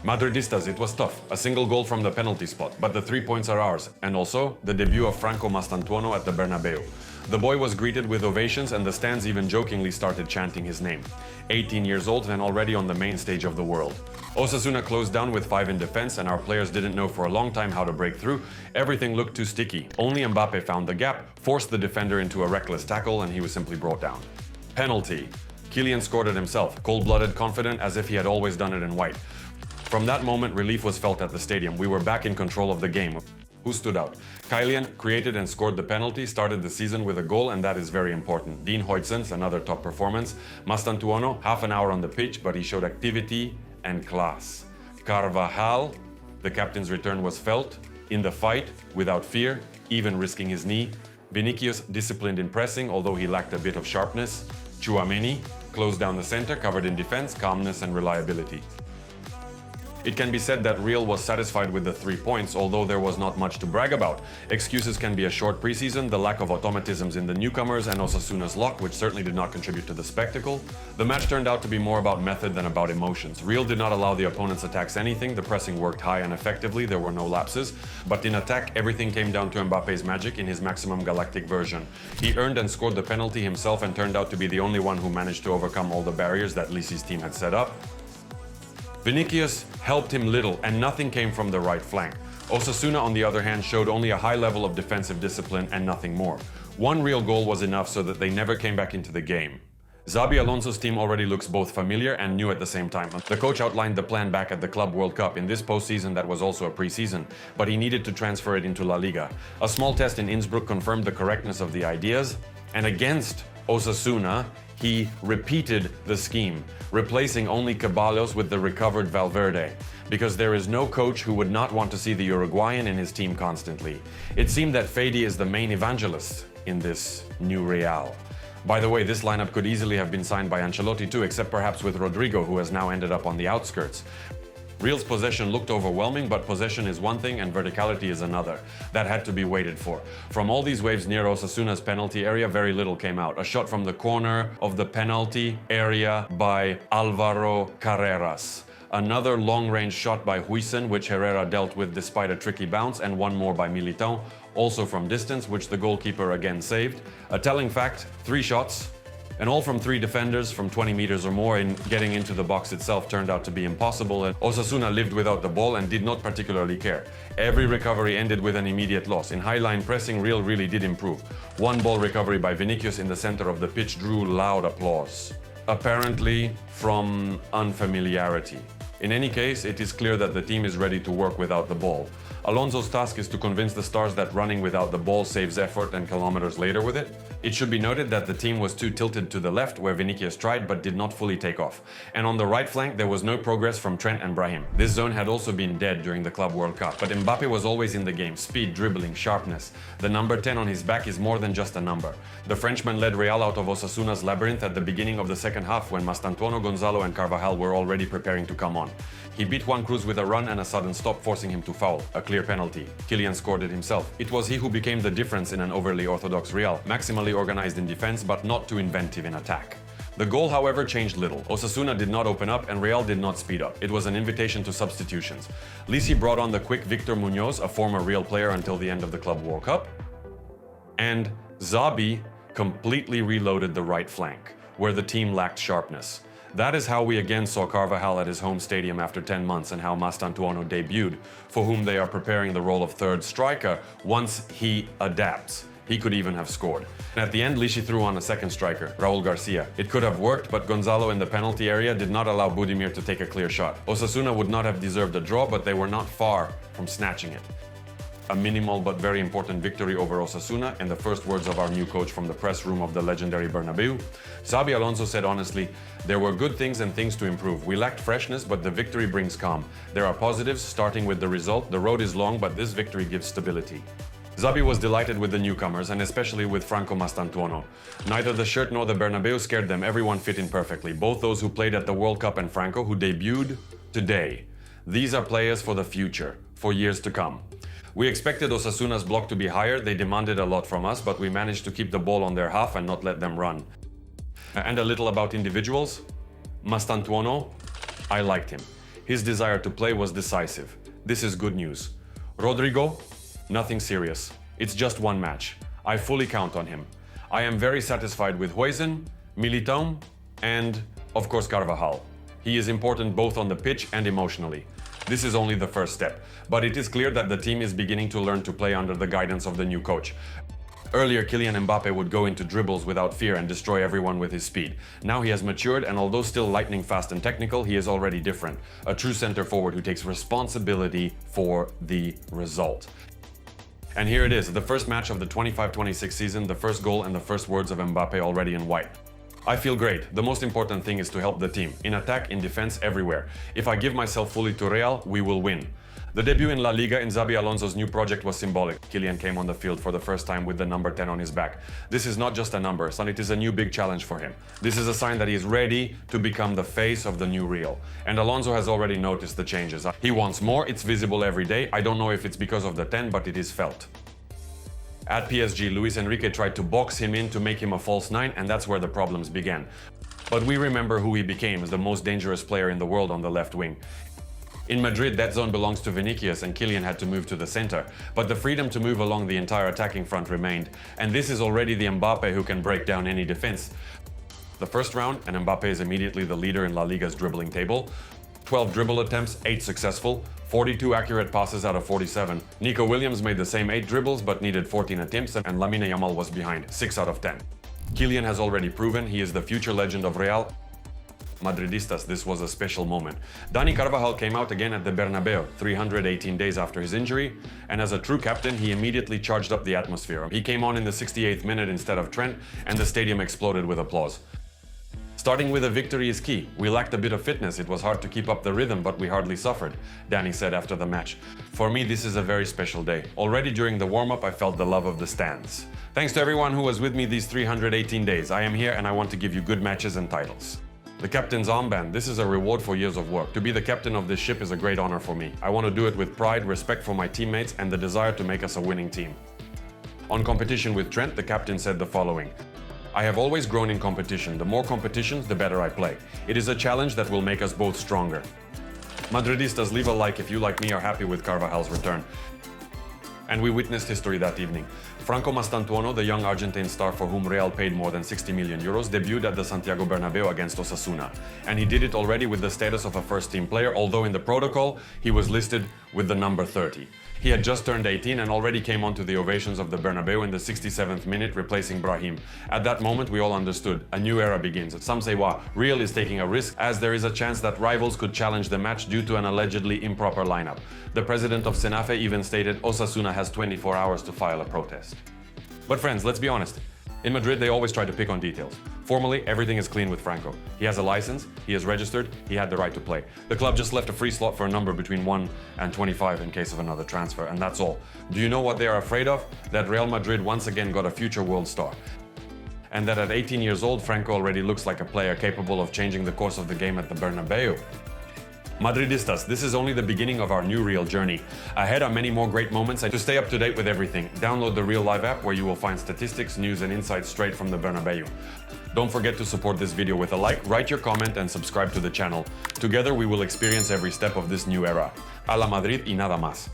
Madridistas, it was tough. A single goal from the penalty spot, but the 3 points are ours. And also, the debut of Franco Mastantuono at the Bernabéu. The boy was greeted with ovations and the stands even jokingly started chanting his name. 18 years old and already on the main stage of the world. Osasuna closed down with 5 in defense and our players didn't know for a long time how to break through. Everything looked too sticky. Only Mbappe found the gap, forced the defender into a reckless tackle and he was simply brought down. Penalty. Kylian scored it himself, cold-blooded, confident, as if he had always done it in white. From that moment, relief was felt at the stadium. We were back in control of the game. Who stood out? Kylian created and scored the penalty, started the season with a goal, and that is very important. Dean Huijsen's, another top performance. Mastantuono, half an hour on the pitch, but he showed activity and class. Carvajal, the captain's return was felt, in the fight, without fear, even risking his knee. Vinicius, disciplined in pressing, although he lacked a bit of sharpness. Tchouaméni, closed down the center, covered in defense, calmness and reliability. It can be said that Real was satisfied with the 3 points, although there was not much to brag about. Excuses can be a short preseason, the lack of automatisms in the newcomers, and Osasuna's luck, which certainly did not contribute to the spectacle. The match turned out to be more about method than about emotions. Real did not allow the opponent's attacks anything, the pressing worked high and effectively, there were no lapses. But in attack, everything came down to Mbappe's magic in his maximum galactic version. He earned and scored the penalty himself and turned out to be the only one who managed to overcome all the barriers that Lisi's team had set up. Vinicius helped him little and nothing came from the right flank. Osasuna, on the other hand, showed only a high level of defensive discipline and nothing more. One real goal was enough so that they never came back into the game. Xabi Alonso's team already looks both familiar and new at the same time. The coach outlined the plan back at the Club World Cup in this postseason that was also a preseason, but he needed to transfer it into La Liga. A small test in Innsbruck confirmed the correctness of the ideas, and against Osasuna, he repeated the scheme, replacing only Ceballos with the recovered Valverde, because there is no coach who would not want to see the Uruguayan in his team constantly. It seemed that Fede is the main evangelist in this new Real. By the way, this lineup could easily have been signed by Ancelotti too, except perhaps with Rodrigo, who has now ended up on the outskirts. Real's possession looked overwhelming, but possession is one thing and verticality is another. That had to be waited for. From all these waves near Osasuna's penalty area, very little came out. A shot from the corner of the penalty area by Alvaro Carreras. Another long-range shot by Huijsen, which Herrera dealt with despite a tricky bounce, and one more by Militão, also from distance, which the goalkeeper again saved. A telling fact, 3 shots, and all from 3 defenders from 20 meters or more, in getting into the box itself turned out to be impossible, and Osasuna lived without the ball and did not particularly care. Every recovery ended with an immediate loss. In high-line pressing, Real really did improve. One ball recovery by Vinicius in the center of the pitch drew loud applause, apparently from unfamiliarity. In any case, it is clear that the team is ready to work without the ball. Alonso's task is to convince the stars that running without the ball saves effort and kilometers later with it. It should be noted that the team was too tilted to the left, where Vinicius tried but did not fully take off. And on the right flank, there was no progress from Trent and Brahim. This zone had also been dead during the Club World Cup, but Mbappe was always in the game. Speed, dribbling, sharpness. The number 10 on his back is more than just a number. The Frenchman led Real out of Osasuna's labyrinth at the beginning of the second half when Mastantuono, Gonzalo and Carvajal were already preparing to come on. He beat Juan Cruz with a run and a sudden stop, forcing him to foul. A clear penalty. Kylian scored it himself. It was he who became the difference in an overly orthodox Real, maximally organized in defense but not too inventive in attack. The goal, however, changed little. Osasuna did not open up and Real did not speed up. It was an invitation to substitutions. Lisi brought on the quick Victor Munoz, a former Real player until the end of the Club World Cup. And Xabi completely reloaded the right flank, where the team lacked sharpness. That is how we again saw Carvajal at his home stadium after 10 months and how Mastantuono debuted, for whom they are preparing the role of third striker once he adapts. He could even have scored. And at the end, Lisi threw on a second striker, Raul Garcia. It could have worked, but Gonzalo in the penalty area did not allow Budimir to take a clear shot. Osasuna would not have deserved a draw, but they were not far from snatching it. A minimal but very important victory over Osasuna, in the first words of our new coach from the press room of the legendary Bernabéu. Xabi Alonso said honestly, "There were good things and things to improve. We lacked freshness, but the victory brings calm. There are positives, starting with the result. The road is long, but this victory gives stability." Xabi was delighted with the newcomers, and especially with Franco Mastantuono. Neither the shirt nor the Bernabéu scared them. Everyone fit in perfectly, both those who played at the World Cup and Franco, who debuted today. These are players for the future, for years to come. We expected Osasuna's block to be higher. They demanded a lot from us, but we managed to keep the ball on their half and not let them run. And a little about individuals. Mastantuono, I liked him. His desire to play was decisive. This is good news. Rodrigo? Nothing serious. It's just one match. I fully count on him. I am very satisfied with Huijsen, Militão, and, of course, Carvajal. He is important both on the pitch and emotionally. This is only the first step, but it is clear that the team is beginning to learn to play under the guidance of the new coach. Earlier, Kylian Mbappé would go into dribbles without fear and destroy everyone with his speed. Now he has matured, and although still lightning fast and technical, he is already different. A true center forward who takes responsibility for the result. And here it is, the first match of the 25-26 season, the first goal and the first words of Mbappé already in white. I feel great. The most important thing is to help the team, in attack, in defense, everywhere. If I give myself fully to Real, we will win. The debut in La Liga in Xabi Alonso's new project was symbolic. Kylian came on the field for the first time with the number 10 on his back. This is not just a number, son, it is a new big challenge for him. This is a sign that he is ready to become the face of the new Real. And Alonso has already noticed the changes. He wants more, it's visible every day. I don't know if it's because of the 10, but it is felt. At PSG, Luis Enrique tried to box him in to make him a false 9, and that's where the problems began. But we remember who he became as the most dangerous player in the world on the left wing. In Madrid, that zone belongs to Vinicius, and Kylian had to move to the center. But the freedom to move along the entire attacking front remained. And this is already the Mbappé who can break down any defense. The first round, and Mbappé is immediately the leader in La Liga's dribbling table. 12 dribble attempts, 8 successful, 42 accurate passes out of 47. Nico Williams made the same 8 dribbles but needed 14 attempts, and Lamine Yamal was behind, 6 out of 10. Kylian has already proven he is the future legend of Real. Madridistas, this was a special moment. Dani Carvajal came out again at the Bernabéu, 318 days after his injury, and as a true captain, he immediately charged up the atmosphere. He came on in the 68th minute instead of Trent, and the stadium exploded with applause. Starting with a victory is key. We lacked a bit of fitness. It was hard to keep up the rhythm, but we hardly suffered, Dani said after the match. For me, this is a very special day. Already during the warm-up, I felt the love of the stands. Thanks to everyone who was with me these 318 days. I am here and I want to give you good matches and titles. The captain's armband. This is a reward for years of work. To be the captain of this ship is a great honor for me. I want to do it with pride, respect for my teammates, and the desire to make us a winning team. On competition with Trent, the captain said the following. I have always grown in competition. The more competitions, the better I play. It is a challenge that will make us both stronger. Madridistas, leave a like if you, like me, are happy with Carvajal's return. And we witnessed history that evening. Franco Mastantuono, the young Argentine star for whom Real paid more than 60 million euros, debuted at the Santiago Bernabéu against Osasuna. And he did it already with the status of a first-team player, although in the protocol, he was listed with the number 30. He had just turned 18 and already came onto the ovations of the Bernabéu in the 67th minute, replacing Brahim. At that moment, we all understood. A new era begins. Some say, wow, Real is taking a risk, as there is a chance that rivals could challenge the match due to an allegedly improper lineup. The president of Senafe even stated Osasuna has 24 hours to file a protest. But friends, let's be honest. In Madrid, they always try to pick on details. Formally, everything is clean with Franco. He has a license, he is registered, he had the right to play. The club just left a free slot for a number between 1 and 25 in case of another transfer, and that's all. Do you know what they are afraid of? That Real Madrid once again got a future world star. And that at 18 years old, Franco already looks like a player capable of changing the course of the game at the Bernabéu. Madridistas, this is only the beginning of our new Real journey. Ahead are many more great moments, and to stay up to date with everything, download the Real Live app where you will find statistics, news and insights straight from the Bernabéu. Don't forget to support this video with a like, write your comment and subscribe to the channel. Together we will experience every step of this new era. A la Madrid y nada más.